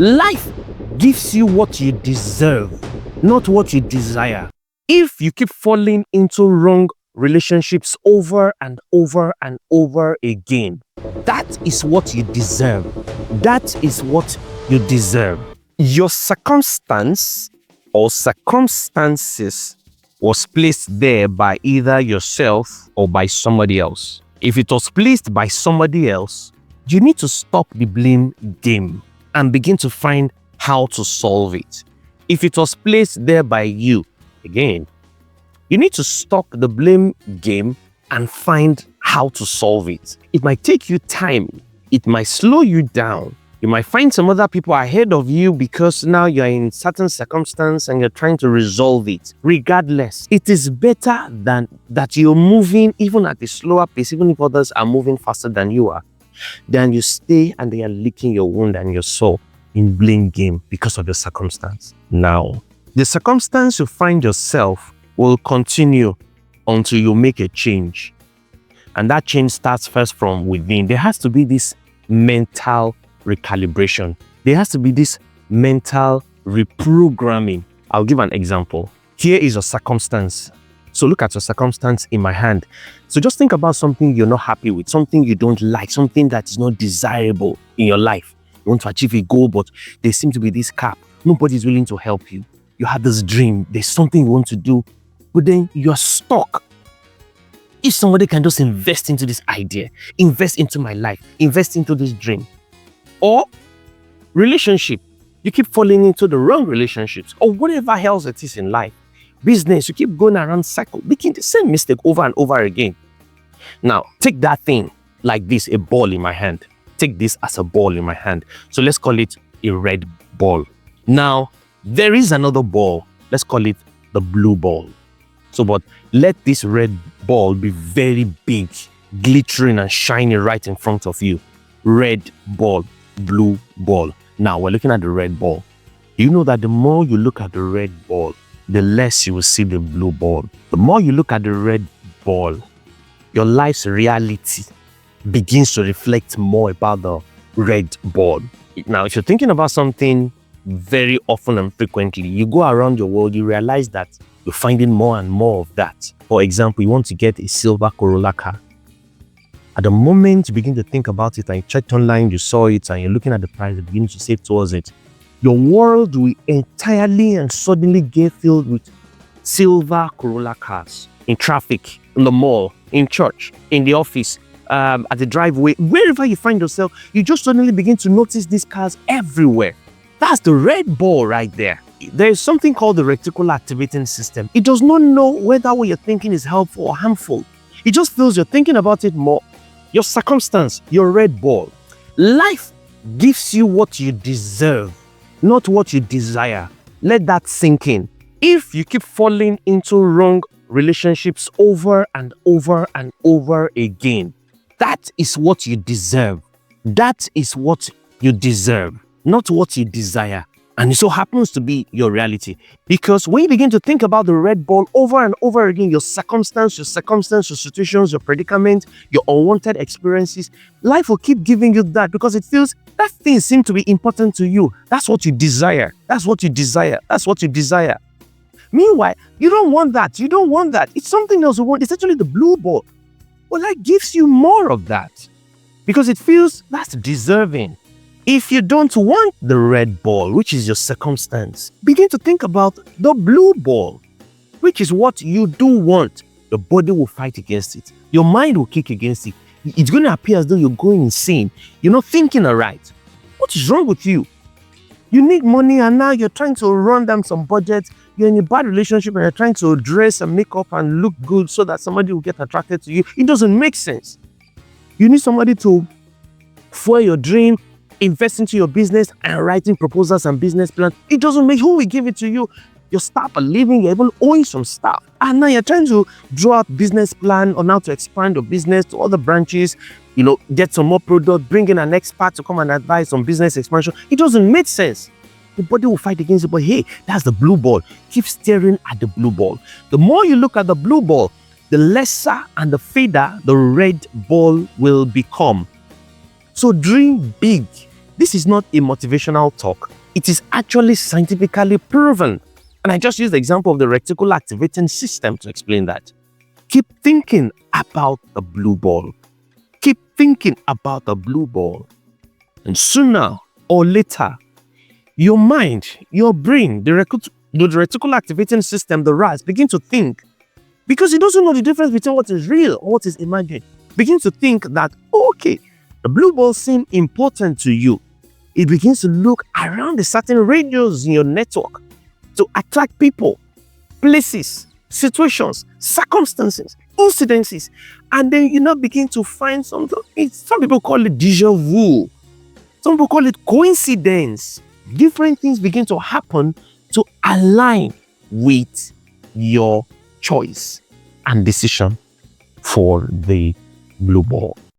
Life gives you what you deserve, not what you desire. If you keep falling into wrong relationships over and over and over again, that is what you deserve. That is what you deserve. Your circumstance or circumstances was placed there by either yourself or by somebody else. If it was placed by somebody else, you need to stop the blame game and begin to find how to solve it. If it was placed there by you, again, you need to stop the blame game and find how to solve it. It might take you time. It might slow you down. You might find some other people ahead of you because now you're in certain circumstance and you're trying to resolve it. Regardless, it is better than that you're moving even at a slower pace, even if others are moving faster than you are, than you stay and they are licking your wound and your sore in blame game because of your circumstance. Now, the circumstance you find yourself will continue until you make a change. And that change starts first from within. There has to be this mental recalibration. There has to be this mental reprogramming. I'll give an example. Here is a circumstance. So look at your circumstance in my hand. So just think about something you're not happy with, something you don't like, something that is not desirable in your life. You want to achieve a goal, but there seems to be this cap. Nobody is willing to help you. You have this dream. There's something you want to do, but then you're stuck. If somebody can just invest into this idea, invest into my life, invest into this dream. Or relationship, you keep falling into the wrong relationships, or whatever else it is in life. Business, you keep going around cycle, making the same mistake over and over again. Now, take that thing like this, a ball in my hand. Take this as a ball in my hand. So let's call it a red ball. Now, there is another ball. Let's call it the blue ball. So, but let this red ball be very big, glittering and shining right in front of you. Red ball, blue ball. Now, we're looking at the red ball. You know that the more you look at the red ball, the less you will see the blue ball. The more you look at the red ball, your life's reality begins to reflect more about the red ball. Now, if you're thinking about something very often and frequently, you go around your world, you realize that you're finding more and more of that. For example, you want to get a silver Corolla car. At the moment you begin to think about it and you checked online, you saw it and you're looking at the price, you begin to save towards it. Your world will entirely and suddenly get filled with silver Corolla cars in traffic, in the mall, in church, in the office, at the driveway, wherever you find yourself, you just suddenly begin to notice these cars everywhere. That's the red ball right there. There is something called the reticular activating system. It does not know whether what you're thinking is helpful or harmful. It just feels you're thinking about it more. Your circumstance, your red ball. Life gives you what you deserve, not what you desire. Let that sink in. If you keep falling into wrong relationships over and over and over again, that is what you deserve. That is what you deserve, not what you desire. And it so happens to be your reality. Because when you begin to think about the red ball over and over again, your circumstance, your situations, your predicament, your unwanted experiences, life will keep giving you that because it feels that thing seems to be important to you. That's what you desire. That's what you desire. That's what you desire. Meanwhile, you don't want that. You don't want that. It's something else you want. It's actually the blue ball. Well, that gives you more of that because it feels that's deserving. If you don't want the red ball, which is your circumstance, begin to think about the blue ball, which is what you do want. Your body will fight against it. Your mind will kick against it. It's going to appear as though you're going insane. You're not thinking right. What is wrong with you? You need money and now you're trying to run down some budget. You're in a bad relationship and you're trying to dress and make up and look good so that somebody will get attracted to you. It doesn't make sense. You need somebody to fuel your dream, invest into your business and writing proposals and business plans. It doesn't make who will give it to you. Your staff are leaving, you're even owing some stuff. And now you're trying to draw out business plan on how to expand your business to other branches, get some more product, bring in an expert to come and advise on business expansion. It doesn't make sense. The body will fight against it, but hey, that's the blue ball. Keep staring at the blue ball. The more you look at the blue ball, the lesser and the fader the red ball will become. So dream big. This is not a motivational talk. It is actually scientifically proven. And I just used the example of the reticular activating system to explain that. Keep thinking about the blue ball. Keep thinking about the blue ball. And sooner or later, your mind, your brain, the reticular activating system, the RAS, begin to think. Because it doesn't know the difference between what is real or what is imagined. Begin to think that, okay, the blue ball seems important to you. It begins to look around the certain radius in your network to attract people, places, situations, circumstances, incidences, and then you now begin to find something. Some people call it déjà vu. Some people call it coincidence. Different things begin to happen to align with your choice and decision for the blue ball.